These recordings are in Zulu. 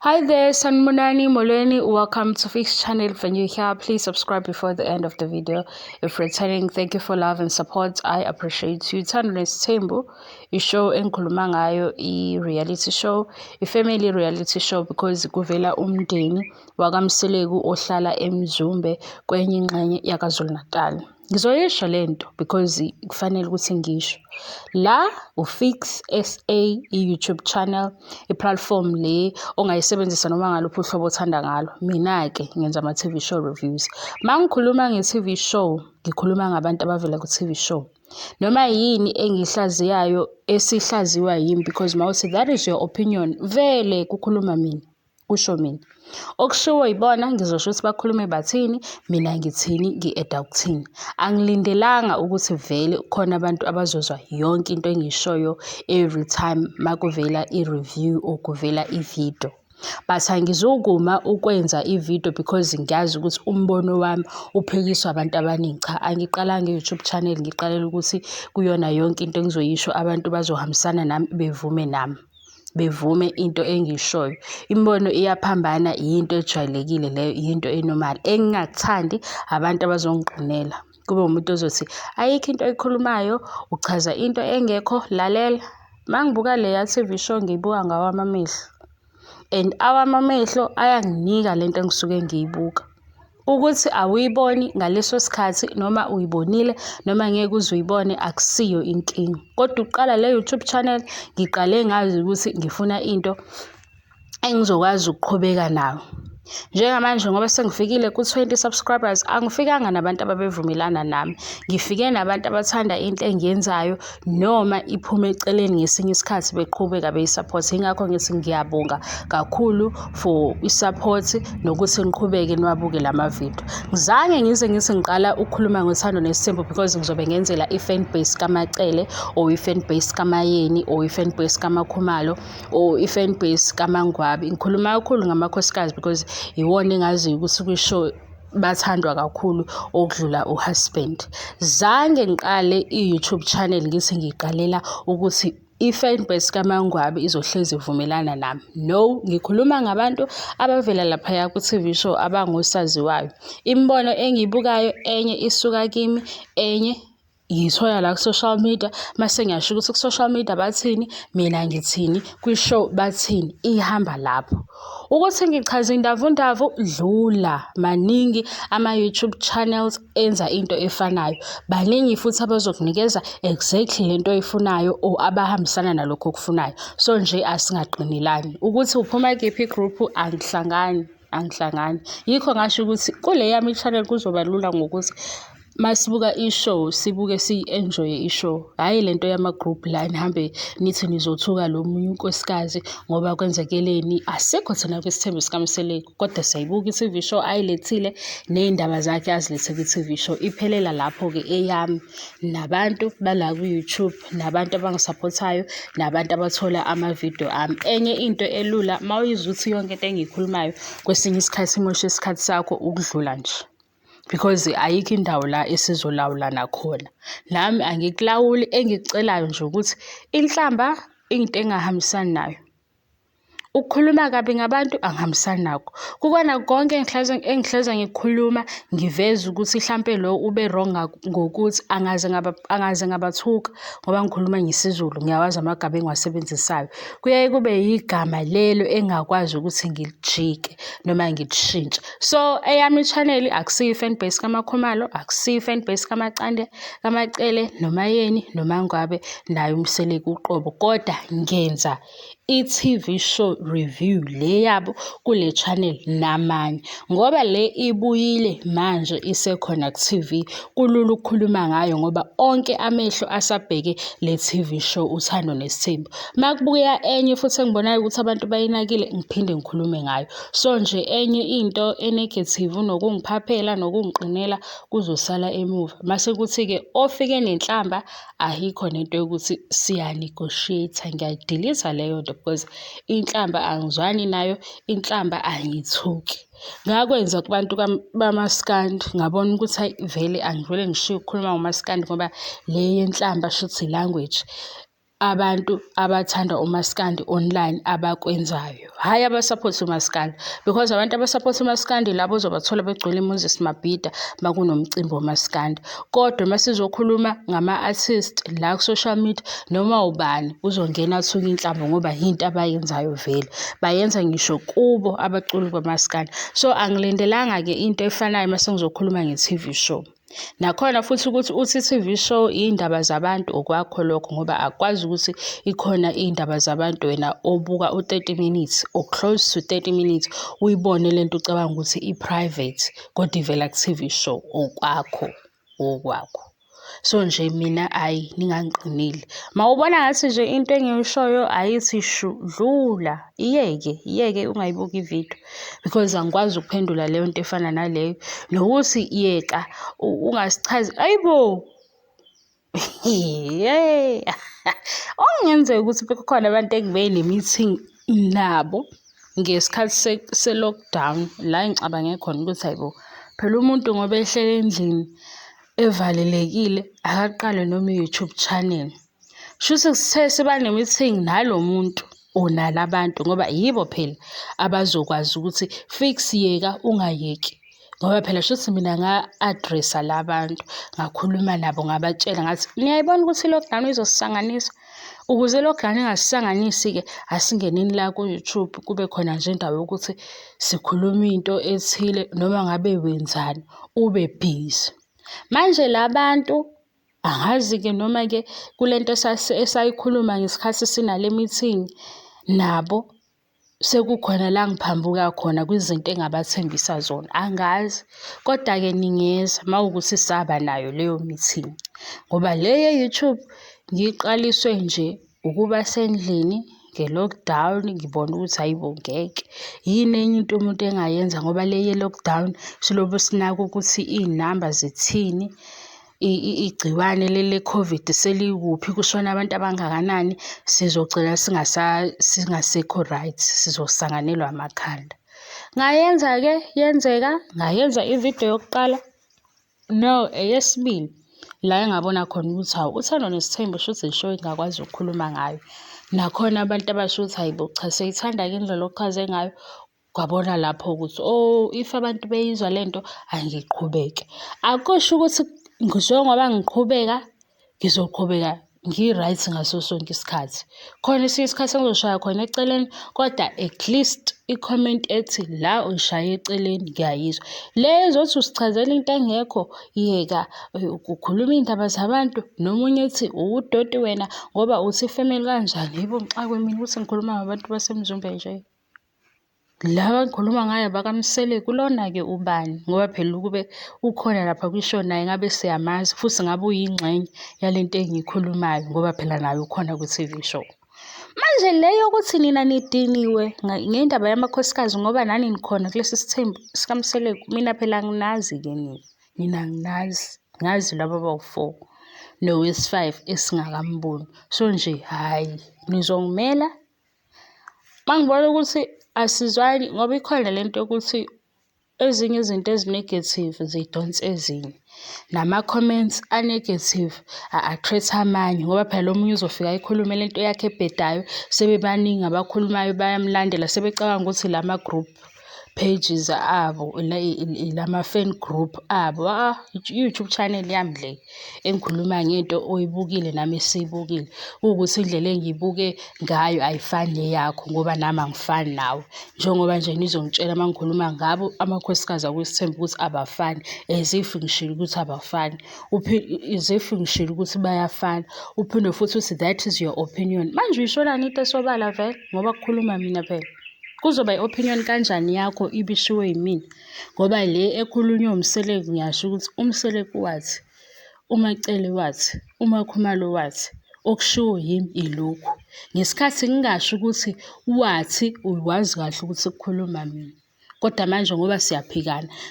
Hi there, Sanibonani Molweni. Welcome to Fix Channel. If you're here, please subscribe before the end of the video. If returning, thank you for love and support. I appreciate you. Uthando Nes'thembu, show engikhuluma ngayo i-reality show, i-family reality show, because kuvela umndeni wakamseleku ohlala eMzumbe kwenye ingxenye yaKwaZulu Natal. Ngizoyisho lento because kufanele ukuthi ngisho. La uFix SA i-YouTube channel, i-platform le ongayisebenzisa noma ngaluphi uhlobo othanda ngalo. Mina-ke ngenza ama-TV show reviews. Mangikhuluma nge-TV show, ngikhuluma ngabantu abavela ku-TV show. Noma yini engihlaziyayo esihlaziwa yimi, because mawuthi that is your opinion, vele kukhuluma mina, kusho mina. Okushiwo yibona ngizosho ukuthi bakhulume bathini, mina ngithini, ngi-eda ukuthini. Angilindelanga ukuthi vele khona abantu abazozwa yonke into engishoyo every time makuvela i-review or kuvela i-video. But angizukuma ukwenza i-video because ngiyazi ukuthi umbono wami uphikiswa abantu abaningi. Cha, angiqalanga nge-YouTube channel ngiqalela ukuthi kuyona yonke into engizoyisho abantu bazohambisana nami, bevume into engishoyo. Imbono iyaphambana, yinto ejwayelekile leyo, yinto enormal. Engingakuthandi abantu abazongiqinela. Kube umuntu ozothi ayikho into ekhulumayo, uchaza into engekho, lalela. Mangibuka leya TV show ngiyibuka ngawami amehlo. And awami amehlo ayanginika lento engisuke ngiyibuka. Ukuthi awuyiboni ngaleso sikhathi noma uyibonile noma ngeke uze uyibone akusiyo inkinga. Kodwa uqala le YouTube channel ngiqale ngazi ukuthi ngifuna into engizokwazi ukuqhubeka nayo. Njengamanje ngoba sengifikile ku-20 subscribers, angifikanga nabantu ababevumelana nami. Ngifike nabantu abathanda into engiyenzayo noma iphume eceleni ngesinye isikhathi beqhubeka beyisupport. Ingakho ngithi ngiyabonga kakhulu for i-support nokuthi ngiqhubeke niwabuke lama video. Ngizange ngize ngithi ngiqala ukukhuluma ngothando nesithembu because ngizobe ngenzela i-fan base kaMacele or i-fan base kaMayeni or i-fan base kaMakhumalo or i-fan base kaMangwabe. Ngikhuluma kakhulu ngamakhosikazi because iwona engazi ukuthi kwishow bathandwa kakhulu okudlula uhusband. Zange ngiqale i-YouTube channel ngithi ngiqalela ukuthi i-fan base kaMangwabe izohlezi ivumelana nami. No, ngikhuluma ngabantu abavela laphaya ku-TV show abangosaziwayo. Imibono engiyibukayo enye isuka kimi, enye ngiyithola la ku-social media. Mase ngiyasho ukuthi ku-social media bathini, mina ngithini, kwishow bathini, ihamba lapho. Ukuthi ngichaza indavundavu, dlula. Maningi ama-YouTube channels enza into efanayo. Baningi futhi abazokunikeza exactly lento oyifunayo or abahambisana nalokho okufunayo. So nje asingaqinelani. Ukuthi uphuma kephi group angihlangani. Yikho ngasho ukuthi kule yami channel kuzoba lula ngokuthi masibuka i-show sibuke si-enjoy i-show. Hhayi lento yama-group la nihambe nithi nizothuka lo munye unkosikazi ngoba kwenzekeleni. Asikho thina kwisithembu sikaMseleku, kodwa siyayibuka i-TV show ayilethile ney'ndaba zakhe azilethe kwi-TV show. Iphelela lapho-ke eyami nabantu bala ku-YouTube, nabantu abangisapothayo, nabantu abathola ama-video ami. Enye into elula mawuyizwa ukuthi yonke into engiyikhulumayo kwesinye isikhathi imosha isikhathi sakho ukudlula nje. Because ayikho indawo la esizolawulana khona. Nami angikulawuli, engikucelayo nje ukuthi inhlamba into engahambisani nayo. Ukukhuluma kabi ngabantu angihambisani nakho. Kukona konke engihleza ngikukhuluma ngiveza ukuthi mhlampe lo ube wrong ngokuthi angaze ngabathuka ngoba ngikhuluma ngesizulu, ngiyawazi amagama engiwasebenzisayo. Kuyaye kube yigama lelo engakwazi ukuthi ngilijike noma ngilishintshe. So eyami channel akusiyo i-fan base kaMakhumalo, akusiyo i-fan base kaMacele noMayeni noMangwabe naye uMseleku uqobo, kodwa ngenza i-TV show review le yabo kule channel namanye ngoba le ibuyile manje isekhona ku-TV. Kulula ukukhuluma ngayo ngoba onke amehlo asabheke le TV show Uthando Nes'thembu. Makubuya enye futhi engibonayo ukuthi abantu bayinakile, ngiphinde ngikhulume ngayo. So nje enye into enegative nokungiphaphela nokungiqinela kuzosala emuva. Mase kuthi-ke ofike nenhlamba ayikho nento yokuthi siya-negotiate. Ngiyayidilisa leyo nto because inhlamba angizwani nayo, inhlamba angithuki. Ngakwenza kubantu bamaskandi ngabona ukuthi hayi vele angivele ngishiye ukukhuluma ngomaskandi ngoba le yenhlamba shuthi language abantu abathanda umaskandi online abakwenzayo, hhayi abasapotha umaskandi, because abantu abasapotha umaskandi labo uzobathola begcwele eMoses Mabhida makunomcimbi womaskandi. Kodwa uma sizokhuluma ngama-artist la ku-social media noma ubani uzongena athuke inhlamba ngoba yinto abayenzayo vele, bayenza ngisho kubo abaculi bamaskandi. So angilindelanga-ke into efanayo uma sengizokhuluma nge-TV show. Nakhona futhi ukuthi uthi i-TV show iy'ndaba zabantu okwakho lokho, ngoba akwazi ukuthi ikhona iy'ndaba zabantu wena obuka u-30 minutes or close to 30 minutes uyibone lento ucabanga ukuthi i-private kodwa ivela ku-TV show okwakho. So nje mina ayi ningangiqinile. Mawubona ngathi nje into engiyishoyo ayithi shu dlula, iyeke ungayibuki ividiyo, because angikwazi ukuphendula leyo nto efana naleyo, nokuthi yeka ungasichazi ayibo. Okungenzeka ukuthi bekhona abantu engibe ne-meeting nabo ngesikhathi se-lockdown la engicabange khona ukuthi hayibo, phela umuntu ngoba ehleli endlini evalelekile akaqale noma i-YouTube channel. Shuthi sithe siba ne-meeting nalo muntu or nalabantu ngoba yibo phela abazokwazi ukuthi fix yeka ungayeki, ngoba phela shuthi mina nga-addressa labantu, ngakhuluma nabo, ngabatshela ngathi niyayibona ukuthi i-lockdown izosisanganisa. Ukuze i-lockdown ingasisanganisi-ke asingeneni la ku-YouTube kube khona nje indawo yokuthi sikhuluma into ethile noma ngabe wenzani ube busy. Manje labantu angazi-ke noma-ke kulento esayikhuluma ngesikhathi sinale meeting nabo sekukhona la ngiphambuka khona kwizinto engabathembisa zona, angazi. Kodwa-ke ningeza mawukuthi saba nayo leyo meeting, ngoba le ye-YouTube ngiqaliswe nje ukuba sendlini nge-lockdown, ngibona ukuthi hayibo ngeke. Yini enye into umuntu engayenza ngoba le ye-lockdown silobe sinaka ukuthi iy'namba zithini, igciwane le-COVID selikuphi, kushona abantu abangakanani, sizogcina singasekho right, sizosanganelwa amakhanda. Ngayenza-ke yenzeka, ngayenza ividiyo yokuqala, no eyesibili la engabona khona ukuthi hawu Uthando Nes'thembu shuthi isho engakwazi ukukhuluma ngayo. Nakhona abantu abasho ukuthi hayibo cha siyithanda-ke indlela okuchaze ngayo, kwabona lapho ukuthi if abantu beyizwa lento angiqhubeke. Akusho ukuthi njengoba ngiqhubeka ngizoqhubeka ngi-right ngaso sonke isikhathi. Khona esinye isikhathi engizoshaya khona eceleni, kodwa at least i-comment ethi la uyishaya eceleni ngiyayizwa. Le ezothi usichazela into engekho, yeka ukukhuluma iy'ndaba zabantu, nomunye ethi udoti wena ngoba uthi ifemeli kanjani. Yibo ngixakwe mina ukuthi ngikhuluma ngabantu baseMzumbe nje. Laba engikhuluma ngayo bakaMseleku lona-ke ubani, ngoba phela ukube ukhona lapha kwisho naye ngabe siyamazi futhi ngabe uyingxenye yalento engiyikhulumayo ngoba phela naye ukhona kwi-TV show. Manje le yokuthi nina nidiniwe ngendaba yamakhosikazi ngoba nani nikhona kulesi sithembu sikaMseleku, mina phela anginazi-ke mina anginazi, ngazi laba abawu-4 nowesi-5 esingakamboni. So nje hhayi nizongimela mangibona ukuthi asizwani, ngoba ikhona lento yokuthi ezinye izinto ezi-negative zidonsa ezinye, nama-comments a-negative a-create amanye, ngoba phela omunye uzofika ayikhulume lento yakhe ebhedayo, sebebaningi abakhulumayo bayamlandela, sebecabanga ukuthi lama-group pages abo lama-fan group abo i-YouTube channel yami le engikhuluma ngento oyibukile nami esiyibukile, kuwukuthi indlela engiyibuke ngayo ayifani neyakho ngoba nami angifani nawe, njengoba nje nizongitshela uma ngikhuluma ngabo amakhosikazi akwesithembu ukuthi abafani, as if ngishilo ukuthi abafani, as if ngishilo ukuthi bayafana, uphinde futhi uthi that is your opinion. Manje uyisholani into esobala vele ngoba kukhuluma mina phela? Kuzoba i-opinion kanjani yakho ibishiwe yimina? Ngoba le ekhulunywa uMseleku ngiyasho ukuthi uMseleku wathi, uMacele wathi, uMakhumalo wathi, okushiwo yimi ilokhu. Ngesikhathi ngingasho ukuthi wathi uwazi kahle ukuthi kukhuluma mina. Kodwa manje ngoba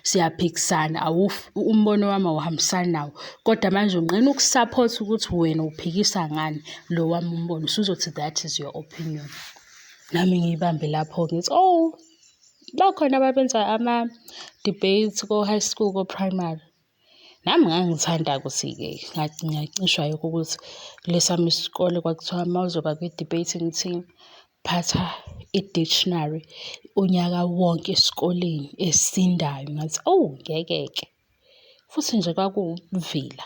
siyaphikisana, umbono wami awuhambisani nawo. Kodwa manje unqena ukusupport ukuthi wena uphikisa ngani lo wami umbono. Usuzothi that is your opinion. Nami ngiyibambe lapho ngithi bakhona ababenza ama-debates ko-high school ko-primary. Nami ngangithanda ukuthi-ke ngacishwa yikho ukuthi kulesami isikole kwakuthiwa mawuzoba kwi-debating team, phatha i-dictionary unyaka wonke esikoleni esindayo. Ngathi, oh, ngeke. Futhi nje kwakuwukuvila.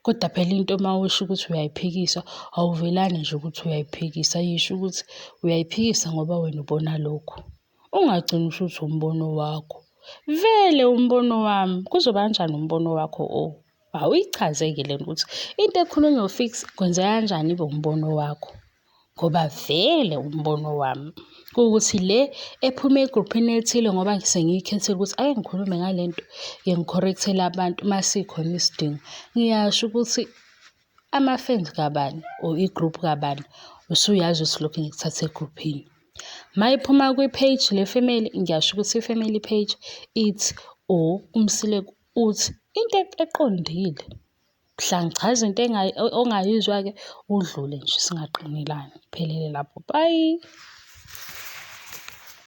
Kodwa phela into mawusho ukuthi uyayiphikisa, awuvelani nje ukuthi uyayiphikisa. Yisho ukuthi uyayiphikisa ngoba wena ubona lokhu. Ungagcini ushuthi umbono wakho. Vele umbono wami. Kuzoba kanjani umbono wakho? Awuyichaze-ke lena ukuthi into ekhulunywa ufix kwenzeka kanjani ibe umbono wakho. Ngoba vele umbono wami kuwukuthi le ephume egruphini elithile ngoba sengiyikhethile ukuthi ake ngikhulume ngale nto, ngi-correct-ele abantu masikhona isidingo. Ngiyasho ukuthi ama-friends kabani or igroup kabani usuyazi ukuthi lokhu ngikuthathe egruphini. Mayiphuma kwi-page le family, ngiyasho ukuthi i-family page ithi uMseleku uthi into eqondile. Mhla ngichaza into ongayizwa-ke udlule nje singaqinelani. Phelele lapho. Bye.